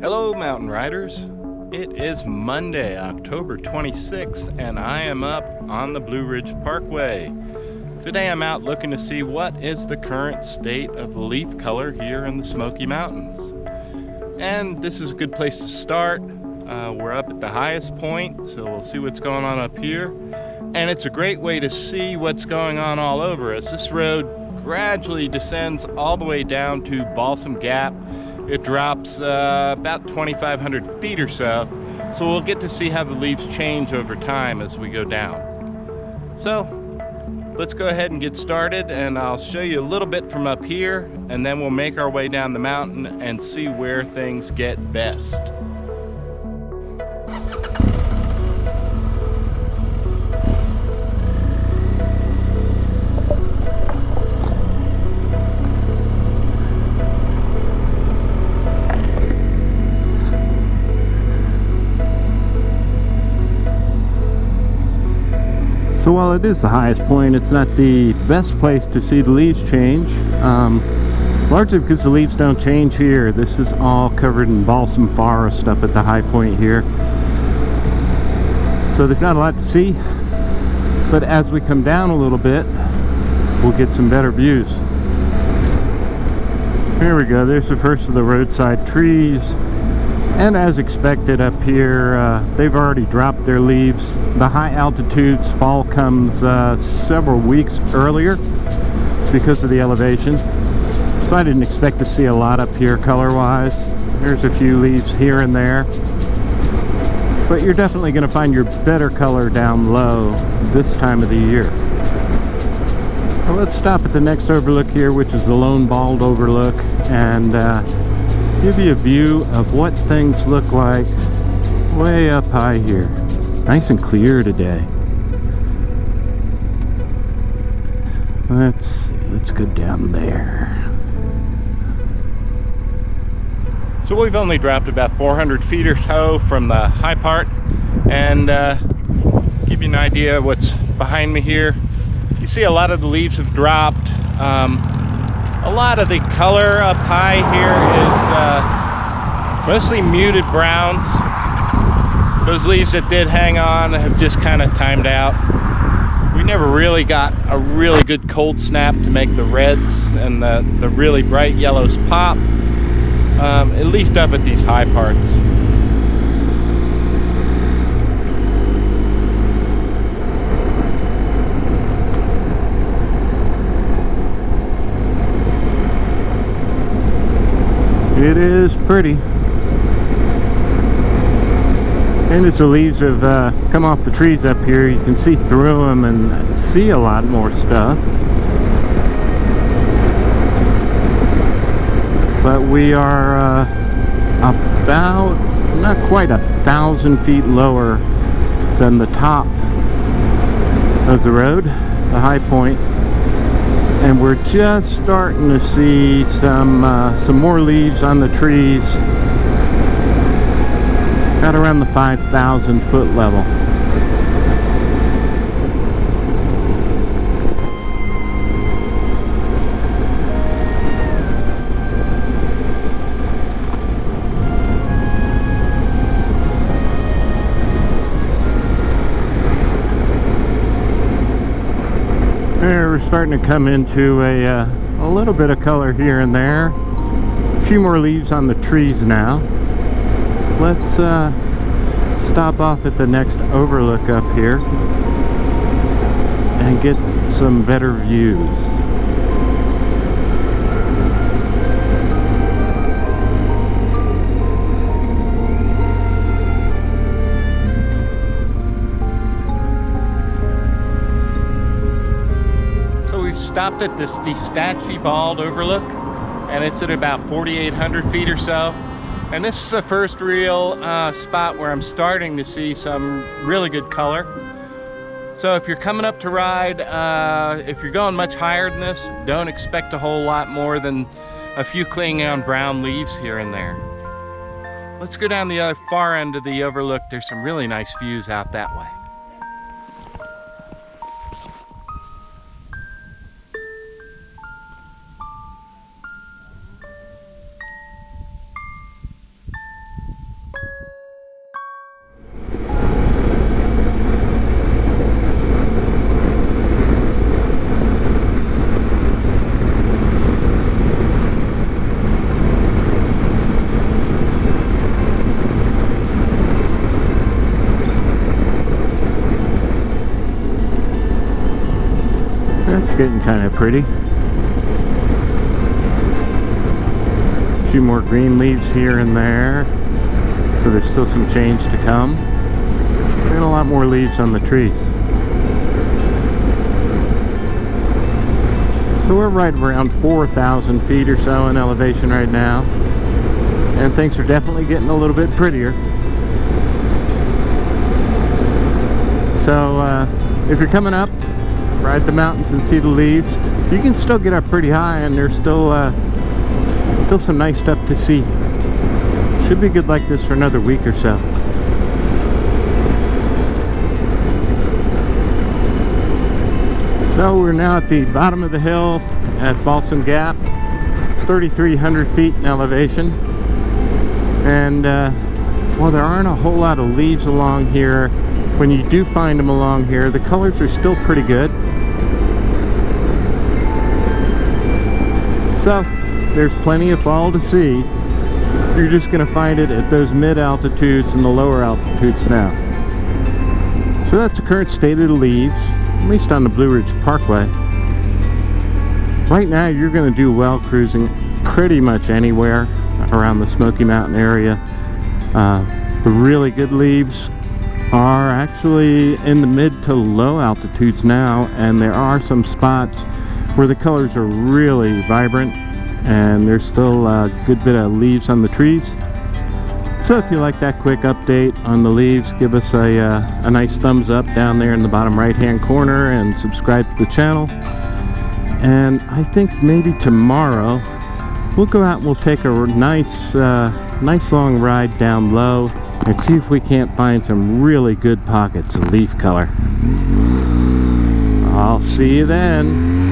Hello mountain riders, it is Monday, October 26th, and I am up on the Blue Ridge Parkway. Today I'm out looking to see what is the current state of the leaf color here in the Smoky Mountains. And this is a good place to start. We're up at the highest point, so we'll see what's going on up here. And it's a great way to see what's going on all over us. This road gradually descends all the way down to Balsam Gap. It drops about 2,500 feet or so, so we'll get to see how the leaves change over time as we go down. So let's go ahead and get started, and I'll show you a little bit from up here, and then we'll make our way down the mountain and see where things get best. So while it is the highest point, it's not the best place to see the leaves change, largely because the leaves don't change here. This is all covered in balsam forest up at the high point here. So there's not a lot to see, but as we come down a little bit, we'll get some better views. Here we go, there's the first of the roadside trees. And as expected up here, they've already dropped their leaves. The high altitudes, fall comes several weeks earlier because of the elevation. So I didn't expect to see a lot up here color-wise. There's a few leaves here and there. But you're definitely going to find your better color down low this time of the year. Well, let's stop at the next overlook here, which is the Lone Bald Overlook, and give you a view of what things look like way up high here. Nice and clear today. Let's see, let's go down there. So we've only dropped about 400 feet or so from the high part, and give you an idea of what's behind me here. You see a lot of the leaves have dropped. A lot of the color up high here is mostly muted browns. Those leaves that did hang on have just kind of timed out. We never really got a really good cold snap to make the reds and the really bright yellows pop, at least up at these high parts. It is pretty. And as the leaves have come off the trees up here, you can see through them and see a lot more stuff. But we are about, not quite 1,000 feet lower than the top of the road, the high point. And we're just starting to see some more leaves on the trees at around the 5,000 foot level. We're starting to come into a little bit of color here and there. A few more leaves on the trees now. Let's stop off at the next overlook up here and get some better views. Stopped at this Statue Bald Overlook, and it's at about 4,800 feet or so. And this is the first real spot where I'm starting to see some really good color. So if you're coming up to ride, if you're going much higher than this, don't expect a whole lot more than a few clinging on brown leaves here and there. Let's go down the other far end of the overlook. There's some really nice views out that way. It's getting kind of pretty. A few more green leaves here and there. So there's still some change to come. And a lot more leaves on the trees. So we're right around 4,000 feet or so in elevation right now. And things are definitely getting a little bit prettier. So if you're coming up, ride the mountains and see the leaves. You can still get up pretty high, and there's still some nice stuff to see. Should be good like this for another week or so. So we're now at the bottom of the hill at Balsam Gap, 3,300 feet in elevation. And while there aren't a whole lot of leaves along here, when you do find them along here, the colors are still pretty good. So there's plenty of fall to see. You're just going to find it at those mid-altitudes and the lower altitudes now. So that's the current state of the leaves, at least on the Blue Ridge Parkway. Right now you're going to do well cruising pretty much anywhere around the Smoky Mountain area. The really good leaves are actually in the mid to low altitudes now, and there are some spots where the colors are really vibrant and there's still a good bit of leaves on the trees. So if you like that quick update on the leaves, give us a nice thumbs up down there in the bottom right hand corner and subscribe to the channel. And I think maybe tomorrow we'll go out and we'll take a nice long ride down low and see if we can't find some really good pockets of leaf color. I'll see you then.